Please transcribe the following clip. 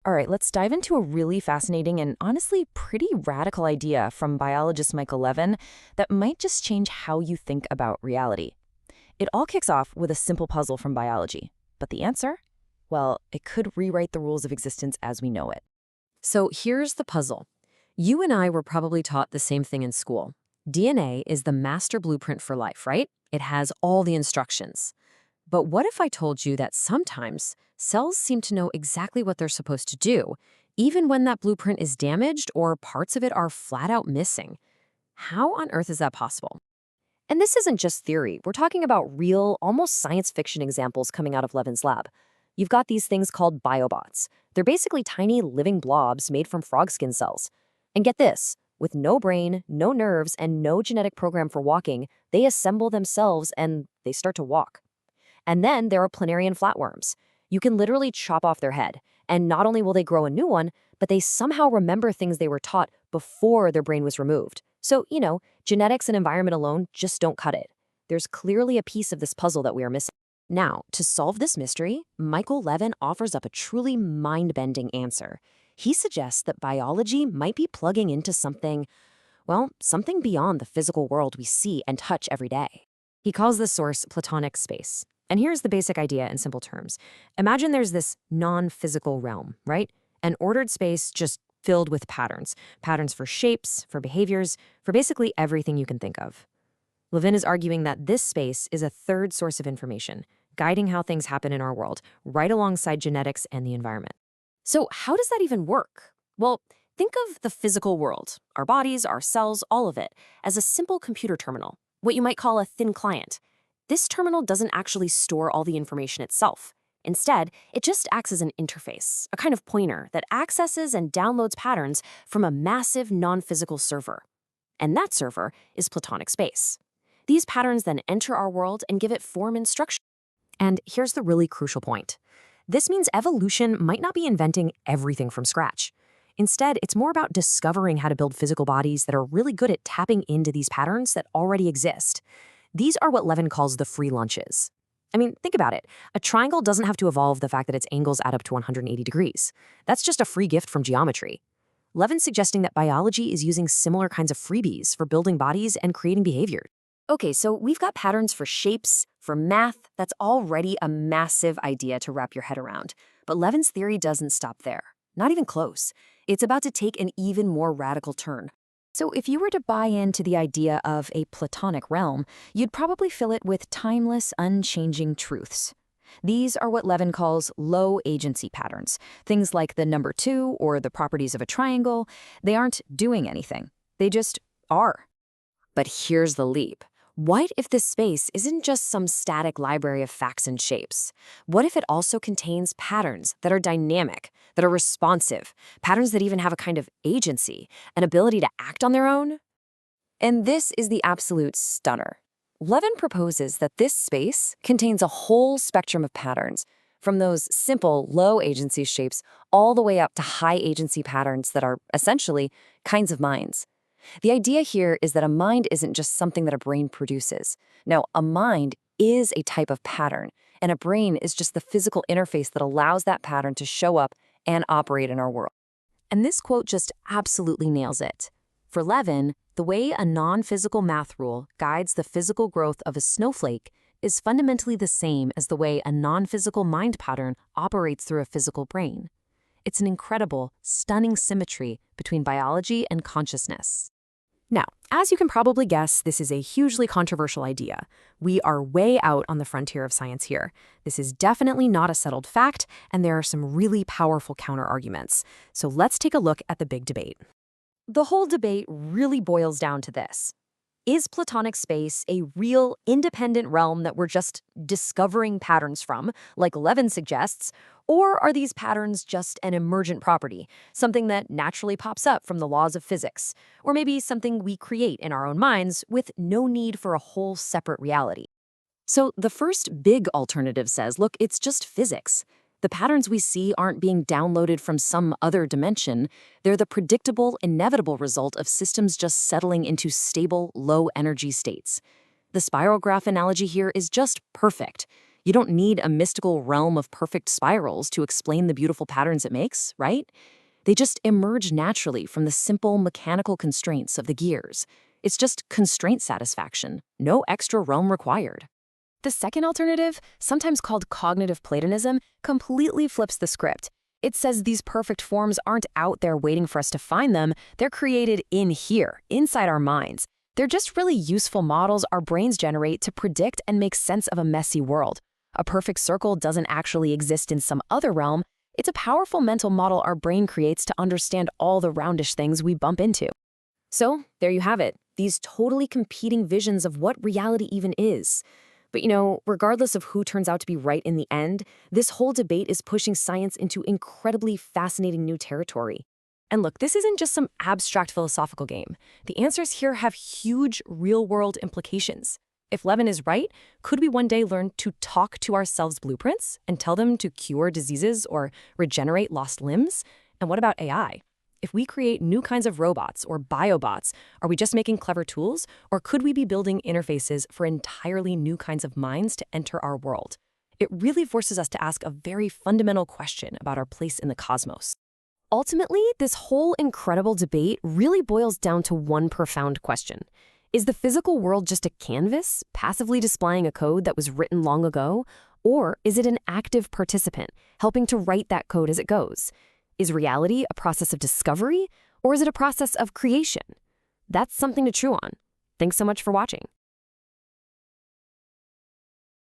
All right, let's dive into a really fascinating and honestly pretty radical idea from biologist Michael Levin that might just change how you think about reality. It all kicks off with a simple puzzle from biology. But the answer? Well, it could rewrite the rules of existence as we know it. So here's the puzzle. You and I were probably taught the same thing in school. DNA is the master blueprint for life, right? It has all the instructions. But what if I told you that sometimes cells seem to know exactly what they're supposed to do, even when that blueprint is damaged or parts of it are flat out missing? How on earth is that possible? And this isn't just theory. We're talking about real, almost science fiction examples coming out of Levin's lab. You've got these things called biobots. They're basically tiny living blobs made from frog skin cells. And get this, with no brain, no nerves, and no genetic program for walking, they assemble themselves and they start to walk. And then there are planarian flatworms. You can literally chop off their head, and not only will they grow a new one, but they somehow remember things they were taught before their brain was removed. So, genetics and environment alone just don't cut it. There's clearly a piece of this puzzle that we are missing. Now, to solve this mystery, Michael Levin offers up a truly mind-bending answer. He suggests that biology might be plugging into something, well, something beyond the physical world we see and touch every day. He calls this source Platonic Space. And here's the basic idea in simple terms. Imagine there's this non-physical realm, right? An ordered space just filled with patterns. Patterns for shapes, for behaviors, for basically everything you can think of. Levin is arguing that this space is a third source of information, guiding how things happen in our world, right alongside genetics and the environment. So how does that even work? Well, think of the physical world, our bodies, our cells, all of it, as a simple computer terminal, what you might call a thin client. This terminal doesn't actually store all the information itself. Instead, it just acts as an interface, a kind of pointer that accesses and downloads patterns from a massive non-physical server. And that server is Platonic Space. These patterns then enter our world and give it form and structure. And here's the really crucial point. This means evolution might not be inventing everything from scratch. Instead, it's more about discovering how to build physical bodies that are really good at tapping into these patterns that already exist. These are what Levin calls the free lunches. I mean, think about it. A triangle doesn't have to evolve the fact that its angles add up to 180 degrees. That's just a free gift from geometry. Levin's suggesting that biology is using similar kinds of freebies for building bodies and creating behavior. Okay, so we've got patterns for shapes, for math. That's already a massive idea to wrap your head around. But Levin's theory doesn't stop there. Not even close. It's about to take an even more radical turn. So if you were to buy into the idea of a Platonic realm, you'd probably fill it with timeless, unchanging truths. These are what Levin calls low agency patterns. Things like the number 2 or the properties of a triangle. They aren't doing anything. They just are. But here's the leap. What if this space isn't just some static library of facts and shapes? What if it also contains patterns that are dynamic, that are responsive, patterns that even have a kind of agency, an ability to act on their own? And this is the absolute stunner. Levin proposes that this space contains a whole spectrum of patterns, from those simple, low-agency shapes all the way up to high-agency patterns that are essentially kinds of minds. The idea here is that a mind isn't just something that a brain produces. No, a mind is a type of pattern, and a brain is just the physical interface that allows that pattern to show up and operate in our world. And this quote just absolutely nails it. For Levin, the way a non-physical math rule guides the physical growth of a snowflake is fundamentally the same as the way a non-physical mind pattern operates through a physical brain. It's an incredible, stunning symmetry between biology and consciousness. Now, as you can probably guess, this is a hugely controversial idea. We are way out on the frontier of science here. This is definitely not a settled fact, and there are some really powerful counter-arguments. So let's take a look at the big debate. The whole debate really boils down to this. Is Platonic space a real, independent realm that we're just discovering patterns from, like Levin suggests, or are these patterns just an emergent property, something that naturally pops up from the laws of physics, or maybe something we create in our own minds with no need for a whole separate reality? So the first big alternative says, look, it's just physics. The patterns we see aren't being downloaded from some other dimension. They're the predictable, inevitable result of systems just settling into stable, low-energy states. The spiral graph analogy here is just perfect. You don't need a mystical realm of perfect spirals to explain the beautiful patterns it makes, right? They just emerge naturally from the simple mechanical constraints of the gears. It's just constraint satisfaction, no extra realm required. The second alternative, sometimes called cognitive Platonism, completely flips the script. It says these perfect forms aren't out there waiting for us to find them, they're created in here, inside our minds. They're just really useful models our brains generate to predict and make sense of a messy world. A perfect circle doesn't actually exist in some other realm. It's a powerful mental model our brain creates to understand all the roundish things we bump into. So, there you have it, these totally competing visions of what reality even is. But regardless of who turns out to be right in the end, this whole debate is pushing science into incredibly fascinating new territory. And look, this isn't just some abstract philosophical game. The answers here have huge real-world implications. If Levin is right, could we one day learn to talk to ourselves blueprints and tell them to cure diseases or regenerate lost limbs? And what about AI? If we create new kinds of robots or biobots, are we just making clever tools? Or could we be building interfaces for entirely new kinds of minds to enter our world? It really forces us to ask a very fundamental question about our place in the cosmos. Ultimately, this whole incredible debate really boils down to one profound question. Is the physical world just a canvas, passively displaying a code that was written long ago? Or is it an active participant, helping to write that code as it goes? Is reality a process of discovery, or is it a process of creation? That's something to chew on. Thanks so much for watching.